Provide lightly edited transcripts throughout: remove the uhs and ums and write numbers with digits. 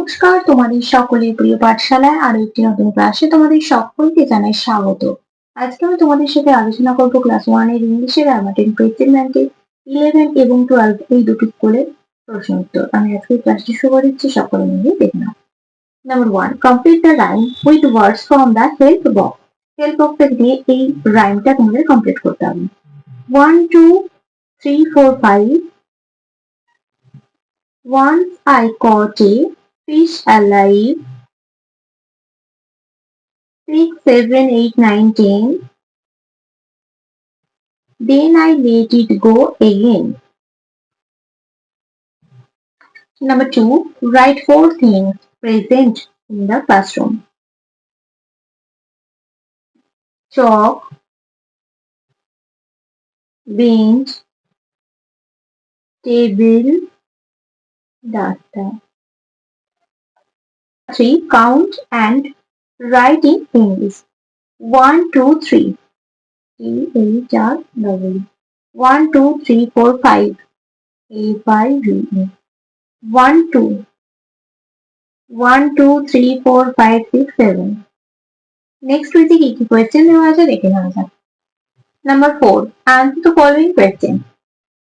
নমস্কার, তোমাদের সকলের প্রিয় পাঠশালায় আরো একটি নতুন ক্লাসে তোমাদের সকলকে জানাই স্বাগত। আজকে আমি তোমাদের সাথে আলোচনা করবো ক্লাস 1 এর ইংলিশের গ্রামার প্রেজেন্ট 11 এবং 12 এই দুটি স্কুলের প্রশ্ন উত্তর। আমি আজকে ক্লাসটি শুরু করে দিচ্ছি, সকলে মিলে দেখে নাও। Number 1, complete the rhyme with words from the help box. Help box দিয়ে এই রাইমটা তোমাদের কমপ্লিট করতে হবে। 1 2 3 4 5. Once I caught a fish alive. 6 7 8 9 10. Then I let it go again. Number 2, write 4 things present in the classroom. Chalk, bench, table, duster. 3, count and write in English. 1 2 3. E-A-R-E. 1 2 3 4 5. A-5-V-E. 1 2. 1 2 3 4 5 6 7. Next week কি question দেওয়া আছে দেখে নেওয়া যাক। Number 4, answer the following question.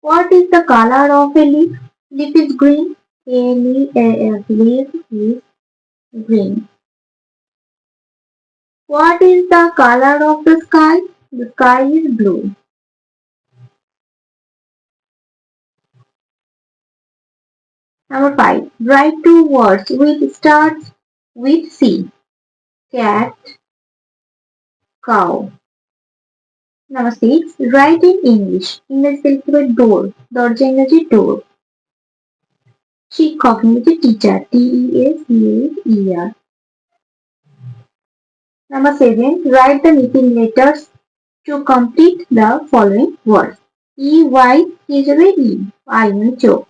What is the color of a leaf? Leaf is green. A-L-E-A-F, leaf is green. What is the color of the sky? The sky is blue. Number 5, write 2 words which starts with C. Cat, cow. Number 6, write in English. English লিখবে door. দরজা ইংরেজি door. শিক্ষক ইংরেজি teacher. T-E-A-C-H-E-R. Number 7, write the missing letters to complete the following words. E-Y কি যাবে E. I মানে চোখ.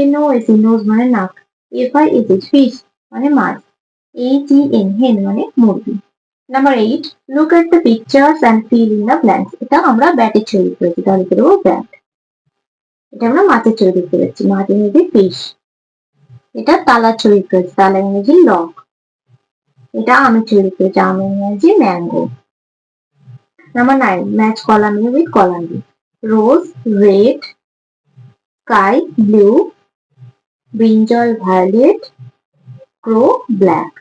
N-O-S nose মানে নাক. F-I-S-H fish মানে মাছ. H-E-N hen মানে মুরগি। Number 8, look at the pictures and fill in the blanks. এটা আমরা ব্যাটের ছবি দেখতে পাচ্ছি, তাহলে কি দেবো ব্যাট। এটা আমরা মাছের ছবি দেখতে পাচ্ছি, মাছ ইংরেজি ফিশ। এটা তালার ছবি দেখতে পাচ্ছি, তালা ইংরেজি লক। এটা আমের ছবি দেখতে পাচ্ছি, আম ইংরেজি mango. Number 9, match column A with column B. Rose, red. Sky, blue. Brinjal, violet. Crow, black.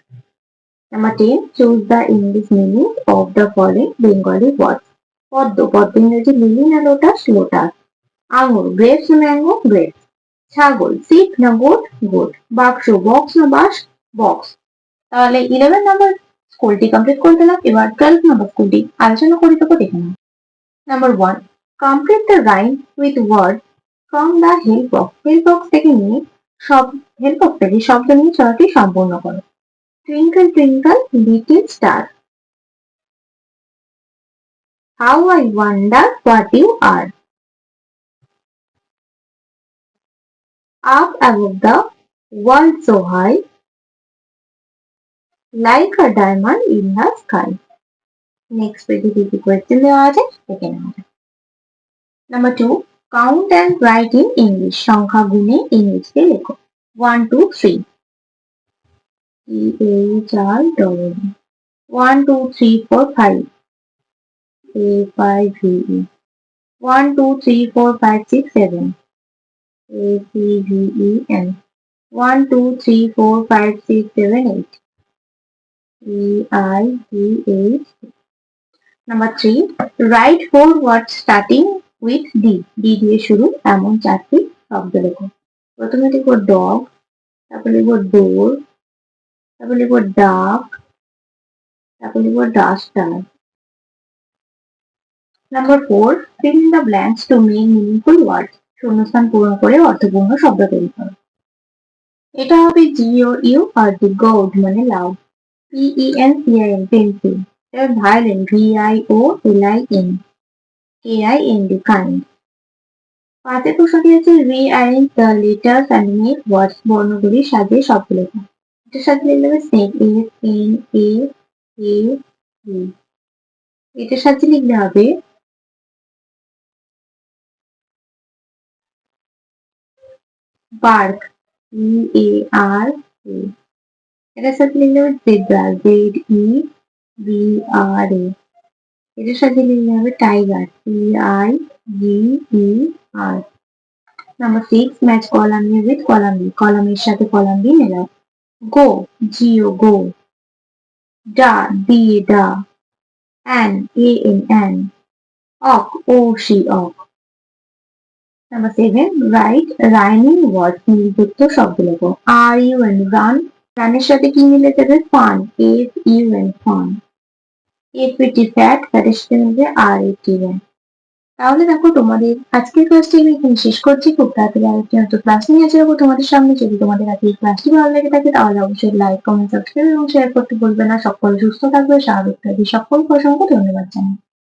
Number 10, choose the English meaning of the following Bengali words. পদ্ম, পদ্ম ইংরেজি লিলি না লোটাস, লোটাস। আঙুর, গ্রেপস না ম্যাঙ্গো, গ্রেপস। ছাগল, sheep না goat, goat. বাক্স, box না বাস, বক্স। তাহলে 11 নাম্বার স্কুলটি কমপ্লিট করে দিলাম। এবার 12 নাম্বার স্কুলটি আলোচনা করে দেবো, দেখে নাও। Number 1, complete the rhyme with word from the help box. Help box থেকে নিয়ে help box থেকে শব্দ নিয়ে ছড়াটি সম্পূর্ণ করো। Twinkle twinkle little star. How I wonder what you are. Up above the world so high, like a diamond in the sky. Next পেজে কি question দেওয়া আছে দেখে নেওয়া যাক। Number 2, count and write in English. সংখ্যা গুণে ইংলিশে লেখো। 1 2 3. E-A-R-E. 1 2 3 4 5. A-5-V-E. 1 2 3 4 5 6 7. A-C-V-E-N. 1 2 3 4 5 6 7 8. E-I-G-H. Number 3, write 4 words starting with D. D দিয়ে শুরু এমন 4টি শব্দ লেখো। প্রথমে লিখবো ডগ, তারপর লিখবো ডোর, তারপর লিখবো ডাক, তারপর লিখবো duster. Number 4, fill in the blanks to make meaningful words. শূন্যস্থান পূরণ করে অর্থপূর্ণ শব্দ তৈরি করো। এটা হবে G-O-U আর D, goud মানে লাউড। P-E-N-C-I-N, pencil. এটা ভায়োলিন, V-I-O-L-I-N, K-I-N-D, kind. পাঁচের প্রশ্নটি হচ্ছে rearrange the letters and make words. বর্ণগুলি সাজিয়ে শব্দ লেখা। এটা সাজিয়ে লিখবে স্নেক, S-N-A-K-E। এটা সাজিয়ে লিখতে হবে bark, B-A-R-K. এটার সাথে লিখলে হবে zebra, Z E B R A. এটার সাথে লিখলে হবে tiger, T I G E R. Number 6, match column A with column B, কলামের সাথে কলাম বি মেলাও। গো, জিও গো। ডা, ডি ডা। An, A N an. অক, ও সি অক। নাম্বার 7, রাইট রাইমিং ওয়ার্ড, মিলযুক্ত শব্দ লেখো। আর ইউ এন রান, রানের সাথে কি মিলে যাবে? Fun, F U N fun. F A T fat, ফ্যাটের সাথে মিলবে আর এটি এন। তাহলে দেখো তোমাদের আজকের ক্লাসটি আমি এখানে শেষ করছি। খুব তাড়াতাড়ি আরেকটি নতুন ক্লাস নিয়ে আসবো তোমাদের সামনে। যদি তোমাদের আজকে এই ক্লাসটি ভালো লেগে থাকে তাহলে অবশ্যই লাইক, কমেন্ট, সাবস্ক্রাইব এবং শেয়ার করতে ভুলবে না। সকলে সুস্থ থাকবে, স্বাভাবিক থাকবে। সকলকে অসংখ্য ধন্যবাদ জানাই।